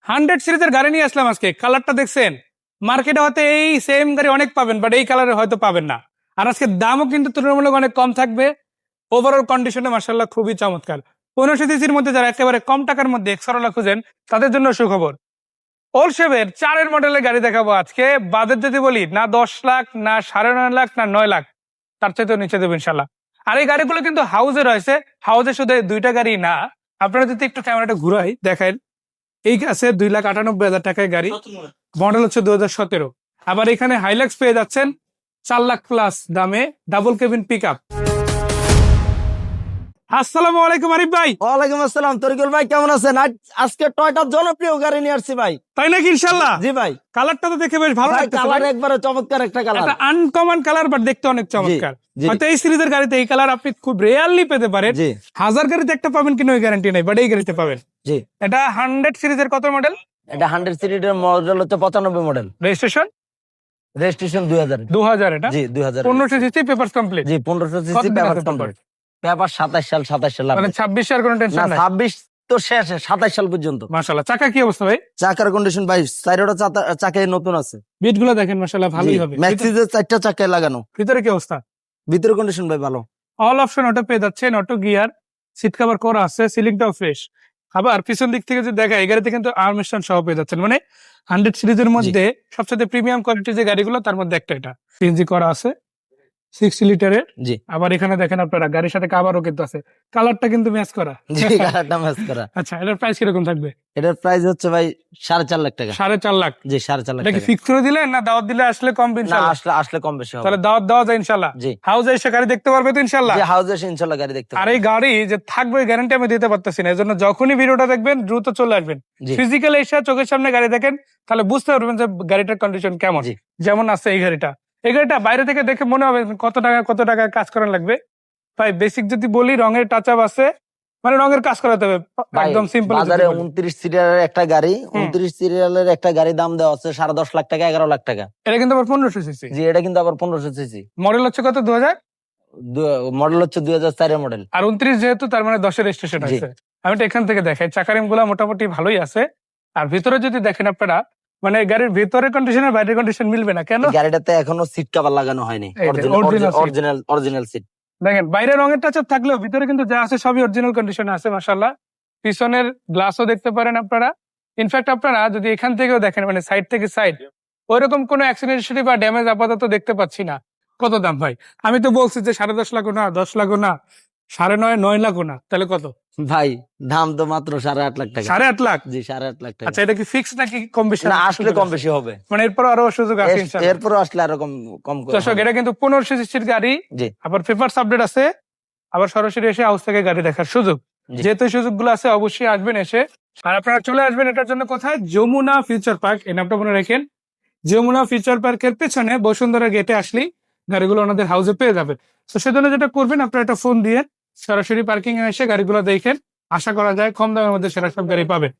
100 সিরিজের গাড়ি নিয়ে আসলাম আজকে। কালারটা দেখছেন, মার্কেটে হয়তো এই সেম গাড়ি অনেক পাবেন, বাট এই কালারে হয়তো পাবেন না। আর আজকে দামও কিন্তু তুলনামূলক অনেক কম থাকবে। ওভারঅল কন্ডিশনে মাশাআল্লাহ খুবই চমৎকার। 1500 সিসির মধ্যে যারা একেবারে কম টাকার মধ্যে এক্সরোলা খুঁজেন, তাদের জন্য সুখবর। ওল শেপের 4 মডেলের গাড়ি দেখাবো আজকে। বাজেট যদি বলি, না 10 লাখ, না 9.5 লাখ, না 9 লাখ, তার চাইতে নিচে দেবো ইনশাল্লাহ। আর এই গাড়িগুলো কিন্তু হাউজে রয়েছে। হাউজে শুধু এই দুইটা গাড়ি না, আপনারা যদি একটু ক্যামেরাটা ঘুরাই দেখেন, এই আছে 2,98,000 টাকায় গাড়ি, মডেল হচ্ছে 2017। আবার এখানে হাইলাক্স পেয়ে যাচ্ছেন 4 লাখ প্লাস দামে, ডাবল কেবিন পিক আপ। আসসালামু আলাইকুম আরিফ ভাই। ওয়ালাইকুম আসসালাম তরিকুল ভাই, কেমন আছেন? আজকে টয়টার জনপ্রিয় গাড়ি নিয়ে আসছি ভাই। তাই নাকি? ইনশাল্লাহ। জি ভাই, কালারটা তো দেখে বেশ ভালো লাগছে। কালার একবারে চমৎকার একটা কালার, একটা আনকমন কালার, বাট দেখতে অনেক চমৎকার। হয়তো এই সিরিজের গাড়িতে এই কালার আপনি খুব রেয়ারলি পেতে পারেন। হাজার গাড়িতে একটা পাবেন কিনা ওই গ্যারান্টি নাই, বাট এই গাড়িতে পাবেন। জি, এটা 100 সিরিজের কত মডেল? এটা 100 সিরিজের মডেল হচ্ছে 95 মডেল। রেজিস্ট্রেশন 2000। এটা জি 2000। 1500 সিসি, পেপারস কমপ্লিট। জি 1500 সিসি পেপার কমপ্লিট। পেপার 27 সাল মানে 26 এর কোনো টেনশন নাই। 26 তো শেষ, 27 সাল পর্যন্ত। মাশাআল্লাহ। চাকা কি অবস্থা ভাই? চাকার কন্ডিশন ভাই, সাইডটা চাকায় নতুন আছে। বিটগুলো দেখেন মাশাআল্লাহ ভালোই হবে। ম্যাক্সিজের 4টা চাকায় লাগানো। ভিতরে কি অবস্থা? ভিতরে কন্ডিশন ভাই ভালো। অল অপশন অটো পেয়ে যাচ্ছেন, অটো গিয়ার, সিট কভার করা আছে, সিলিংটাও ফ্রেশ। আবার পিছন দিক থেকে যদি দেখা, এই গাড়িতে কিন্তু আর্মস্টন সহ পেয়ে যাচ্ছেন। মানে 100 সিরিজের মধ্যে সবচেয়ে প্রিমিয়াম কোয়ালিটির যে গাড়িগুলো, তার মধ্যে একটা এটা। সিএনজি করা আছে 60 লিটারের। জি, আবার এখানে দেখেন আপনারা গাড়ির সাথে কাভারও কিন্তু আছে, কালারটা কিন্তু ম্যাচ করা। জি কালারটা ম্যাচ করা। আচ্ছা, এটার প্রাইস কিরকম থাকবে? এটার প্রাইস হচ্ছে ভাই 4.5 লাখ টাকা। 4.5 লাখ? জি 4.5 লাখ এটা কি টাকা। ফিক্স করে দিলেন, না দাওয়াত দিলে আসলে কম না, ইনশাআল্লাহ? আসলে কম বেশি হবে। তাহলে দাওয়াত দেওয়া যায় ইনশাআল্লাহ। জি, হাউজে এসে গাড়ি দেখতে পারবে তো ইনশাআল্লাহ? জি হাউজে এসে ইনশাআল্লাহ গাড়ি দেখতে আর পারবে। এই গাড়ি যে থাকবে গ্যারান্টি আমি দিতে পারতেছি না, এজন্য যখনই ভিডিওটা দেখবেন দ্রুত চলে আসবেন। জি, ফিজিক্যালি এসে চোখের সামনে গাড়ি দেখেন, তাহলে বুঝতে পারবেন যে গাড়িটার কন্ডিশন কেমন। জি, যেমন আছে এই গাড়িটা, এই গাড়িটা বাইরে থেকে দেখে মনে হবে কত টাকা কাজ করার লাগবে। তাই বেসিক যদি বলি, রঙের টাচ আপ আছে, মানে রঙের কাজ করাতে হবে একদম সিম্পল। বাজারে 29 সিরিয়ালের একটা গাড়ি, 29 সিরিয়ালের একটা গাড়ি দাম দেওয়া হচ্ছে 10.5 লাখ টাকা, 11 লাখ টাকা। এটা কিন্তু আবার 1500 সিসি। জি, এটা কিন্তু আবার 1500 সিসি। মডেল হচ্ছে কত? 2000। মডেল হচ্ছে 2004 এর মডেল। আর 29 যেহেতু, তার মানে 10 এর রেজিস্ট্রেশন আছে। আমি তো এখান থেকে দেখাই, চাকারিম গুলা মোটামুটি ভালোই আছে। আর ভিতরে যদি দেখেন আপনারা, মানে গাড়ির ভিতরের কন্ডিশন আর বাইরের কন্ডিশন মিলবে না। কেন? গাড়িটাতে এখনো সিট কভার লাগানো হয়নি, অরিজিনাল সিট। দেখেন বাইরে রঙের টাচ আপ থাকলেও ভিতরে কিন্তু যা আছে সবই অরিজিনাল কন্ডিশনে আছে মাশাআল্লাহ। পিছনের গ্লাসও দেখতে পারেন আপনারা। ইনফ্যাক্ট আপনারা যদি এখান থেকেও দেখেন, মানে সাইড থেকে সাইড, ওইরকম কোনো অ্যাক্সিডেন্ট হিস্টরি বা ড্যামেজ আপাতত দেখতে পাচ্ছি না। কত দাম ভাই? আমি তো বলছি যে 10.5 লাখ না, 10 লাখ না, 9.5, 9 লাখ না, তাহলে কত ভাই? দাম তো মাত্র 8.5 লাখ টাকা। 8.5 লাখ? জি 8.5 লাখ টাকা। আচ্ছা, এটা কি ফিক্স নাকি কম বেশি? না, আসলে কম বেশি হবে। মানে এরপর আরো সুযোগ আছে ইনশাআল্লাহ। এরপর আসলে আরো কম করে দর্শক, এটা কিন্তু 1500 সিসির গাড়ি। জি, আবার পেপারস আপডেট আছে, আবার সরাসরি এসে হাউস থেকে গাড়ি দেখার সুযোগ। যেহেতু সুযোগগুলো আছে, অবশ্যই আসবেন এসে। আর আপনারা চলে আসবেন এটার জন্য কোথায়? যমুনা ফিউচার পার্ক, এই নামটা মনে রাখেন। যমুনা ফিউচার পার্কের পেছনে বসুন্ধরা গেটে আসলেই গাড়িগুলো ওনাদের হাউসে পেয়ে যাবে। তো সেজন্য যেটা করবেন, আপনারা একটা ফোন দিয়ে সরাসরি পার্কিং এ এসে গাড়িগুলো দেখেন। আশা করা যায় কম দামের মধ্যে সেরা সব গাড়ি পাবেন।